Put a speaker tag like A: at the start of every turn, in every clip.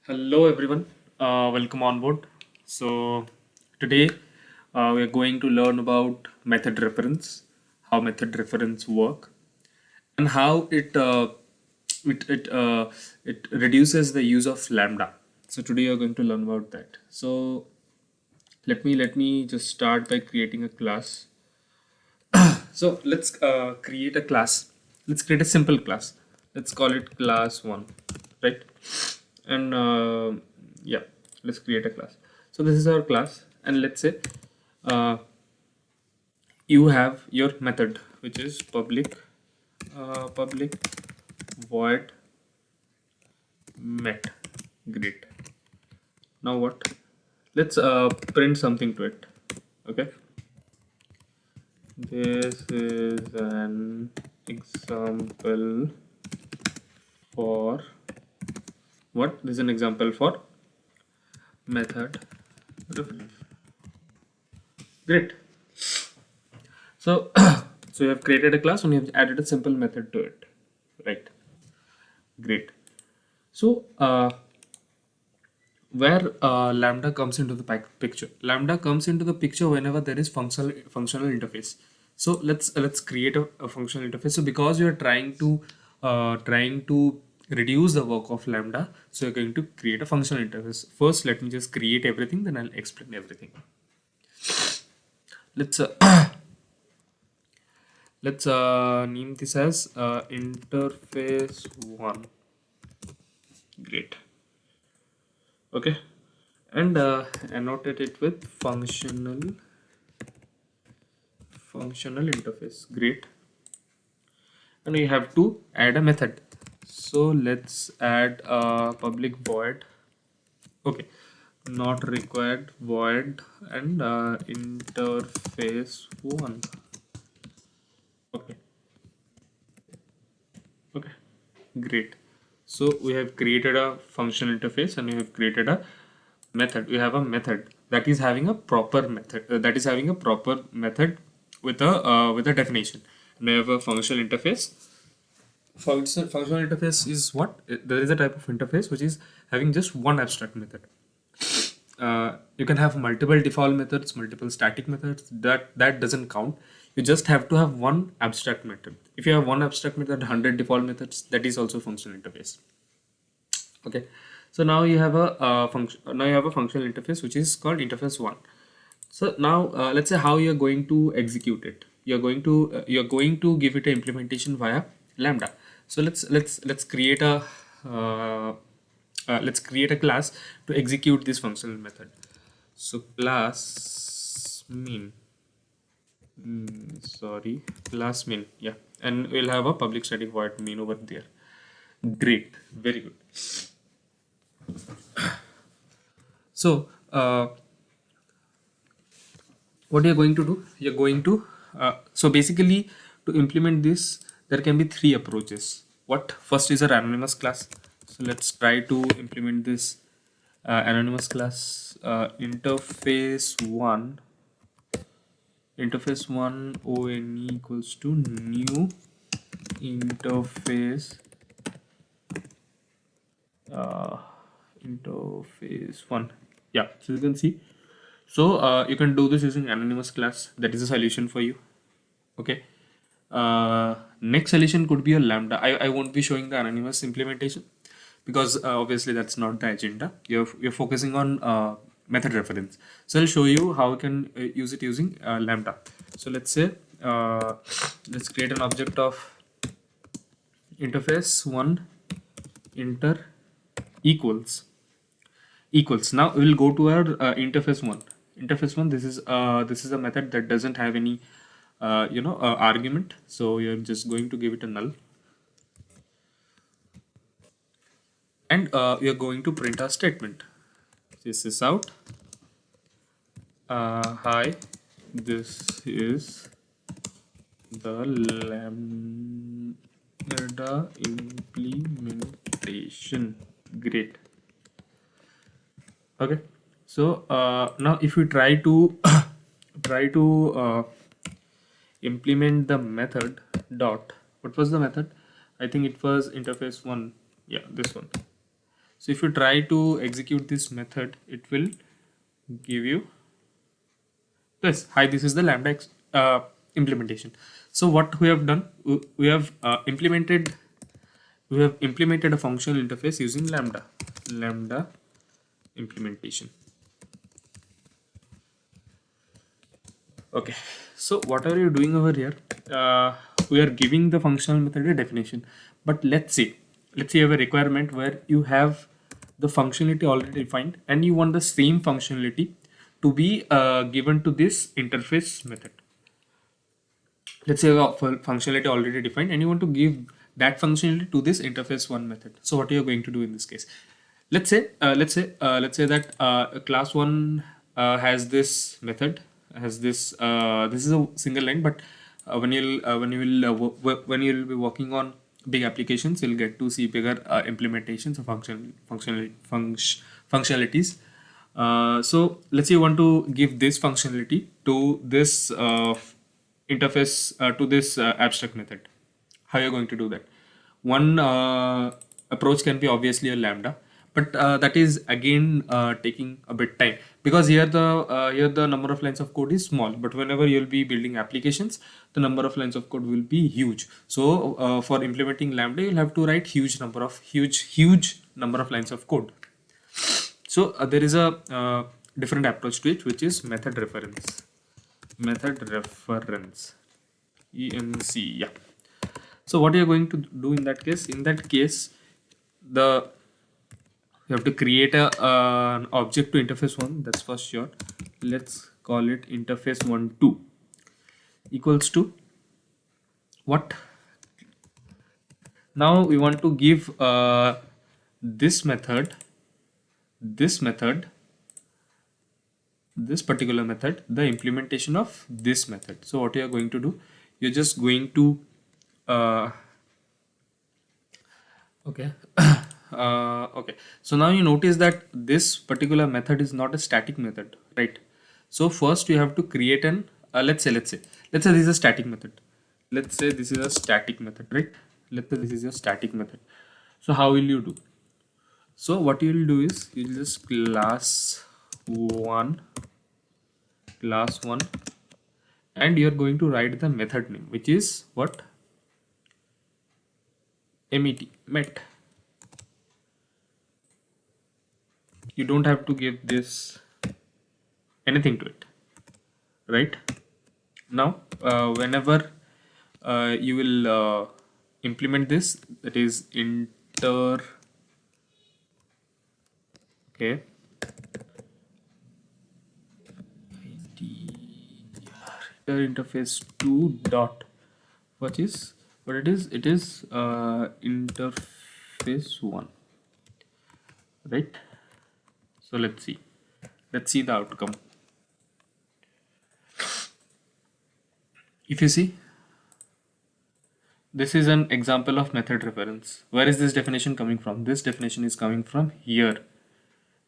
A: Hello everyone, welcome on board. So today we are going to learn about method reference, how method reference work, and how it reduces the use of lambda. So today we are going to learn about that. So let me just start by creating a class. So let's create a class. Let's create a simple class. Let's call it class one, right? And yeah, let's create a class. So this is our class, and let's say uh, you have your method, which is public void met. Great. Now what? Let's print something to it. Okay. This is an example for what? This is an example for method reference. Great. So so you have created a class and you have added a simple method to it, right? Great. So where lambda comes into the picture? Lambda comes into the picture whenever there is functional interface. So let's create a functional interface. So because you are trying to reduce the work of lambda, so you're going to create a functional interface. First, let me just create everything, then I'll explain everything. Let's let's name this as interface one. Great. Okay, and annotate it with functional interface. Great. And we have to add a method, so let's add a public void. Okay, not required void and interface one. Okay. Okay, great. So we have created a functional interface and we have created a method. We have a method that is having a proper method with a definition. And we have a functional interface. Functional interface is what? There is a type of interface which is having just one abstract method. You can have multiple default methods, multiple static methods. That doesn't count. You just have to have one abstract method. If you have one abstract method, 100 default methods, that is also functional interface. Okay, so now you have a function. Now you have a functional interface which is called interface one. So now let's say how you're going to execute it. You're going to give it an implementation via lambda. So let's create a class to execute this functional method. So class min, sorry, class min, yeah, and we'll have a public static void min over there. Great, very good. So what you're going to do, you're going to so basically to implement this there can be three approaches. What first is our anonymous class. So let's try to implement this anonymous class. Interface one one equals to new interface uh, interface one. Yeah, so you can see. So you can do this using anonymous class. That is a solution for you. Okay. Next solution could be a lambda. I won't be showing the anonymous implementation because obviously that's not the agenda. You're focusing on method reference. So I'll show you how you can use it using lambda. So let's say let's create an object of interface one inter equals. Now we will go to our interface one. Interface one. This is a method that doesn't have any argument. So you're just going to give it a null, and we are going to print our statement. This is out. Hi, this is the lambda implementation. Great. Okay, so now if you try to try to implement the method dot, what was the method? I think it was interface one. Yeah, this one. So if you try to execute this method, it will give you this. Hi, this is the lambda implementation. So what we have done, we have implemented a functional interface using lambda implementation. Okay, so what are you doing over here? We are giving the functional method a definition, but let's say you have a requirement where you have the functionality already defined and you want the same functionality to be given to this interface method. Let's say you have functionality already defined and you want to give that functionality to this interface one method. So what are you going to do in this case? Let's say that class one has this method, has this this is a single line, but when you'll be working on big applications, you'll get to see bigger implementations of functionalities. So let's say you want to give this functionality to this interface to this abstract method. How are you going to do that? One approach can be obviously a lambda, but that is again taking a bit time, because here the number of lines of code is small, but whenever you'll be building applications, the number of lines of code will be huge. So for implementing lambda, you'll have to write huge number of lines of code. So there is a different approach to it, which is method reference. EMC, yeah. So what you're going to do in that case? In that case, you have to create an object to interface one. That's for sure. Let's call it interface 1 2 equals to what? Now we want to give this particular method the implementation of this method. So what you are going to do, you're just going to okay okay, so now you notice that this particular method is not a static method, right? So first you have to create an let's say this is a static method. Let's say this is a static method, right? Let's say this is a static method. So how will you do? So what you will do is you will just class1, and you're going to write the method name, which is what? Met. You don't have to give this anything to it, right? Now whenever you will implement this, that is inter okay interface 2 dot what it is, interface 1, right? So let's see the outcome. If you see, this is an example of method reference. Where is this definition coming from? This definition is coming from here.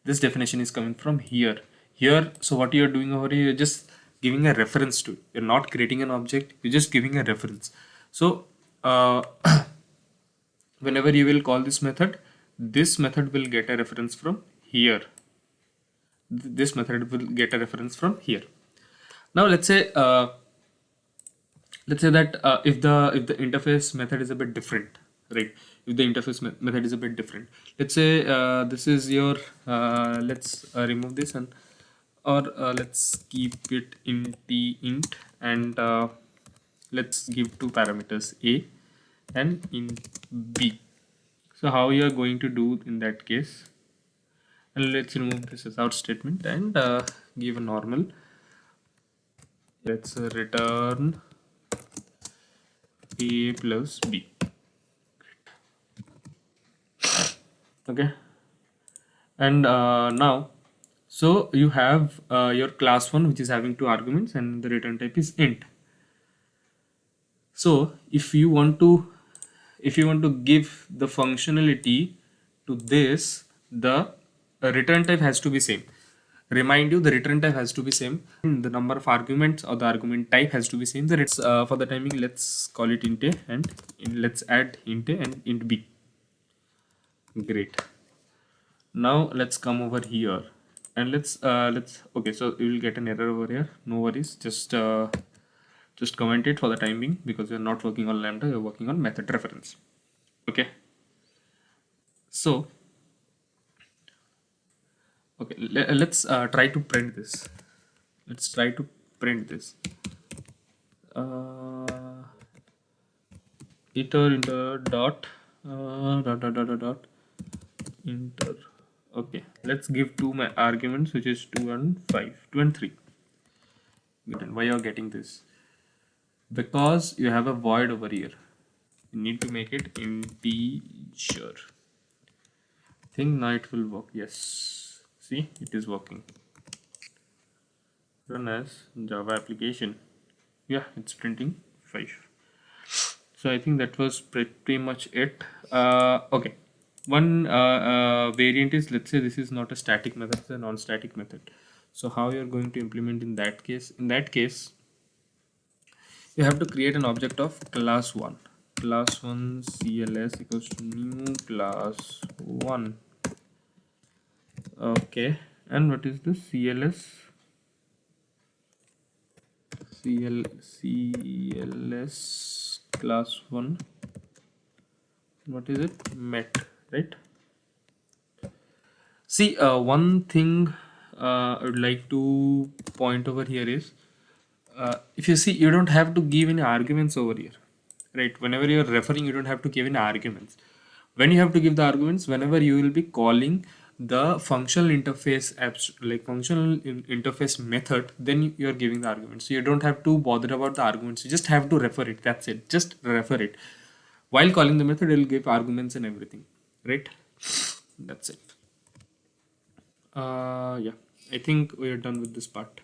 A: This definition is coming from here. So what you're doing over here, you're just giving a reference to it. You're not creating an object, you're just giving a reference. So whenever you will call this method will get a reference from here. This method will get a reference from here. Now let's say that if the interface method is a bit different, right? If the interface method is a bit different, let's say this is your let's remove this, and or let's keep it int and let's give two parameters, a and int b. So how you are going to do in that case? And let's remove this without statement and give a normal. Let's return a plus b. Okay, and now so you have your class 1, which is having two arguments, and the return type is int. So if you want to give the functionality to this, the return type has to be same. Remind you, the return type has to be same, and the number of arguments or the argument type has to be same. For the timing, let's call it int a, and let's add int a and int b. Great. Now let's come over here and let's okay, so you will get an error over here, no worries, just comment it for the time being because you're not working on lambda, you're working on method reference. Okay, so okay, let's try to print this. Let's try to print this. Uh, inter dot inter. Okay, let's give two my arguments, which is 2 and 5, 2 and 3. And why you're getting this? Because you have a void over here. You need to make it integer. Think now it will work. Yes. See, it is working. Run as Java application. Yeah, it's printing 5. So I think that was pretty much it. Okay. One variant is, let's say this is not a static method, it's a non-static method. So how you're going to implement in that case? In that case, you have to create an object of class 1. Class 1 CLS equals to new class 1. Okay. And what is this? CLS class 1. What is it? Met, right? See, one thing I would like to point over here is, if you see, you don't have to give any arguments over here, right? Whenever you're referring, you don't have to give any arguments. When you have to give the arguments, whenever you will be calling the functional interface apps, like interface method, then you're giving the arguments. So you don't have to bother about the arguments. You just have to refer it. That's it. Just refer it. While calling the method, it will give arguments and everything, right? That's it. Yeah, I think we are done with this part.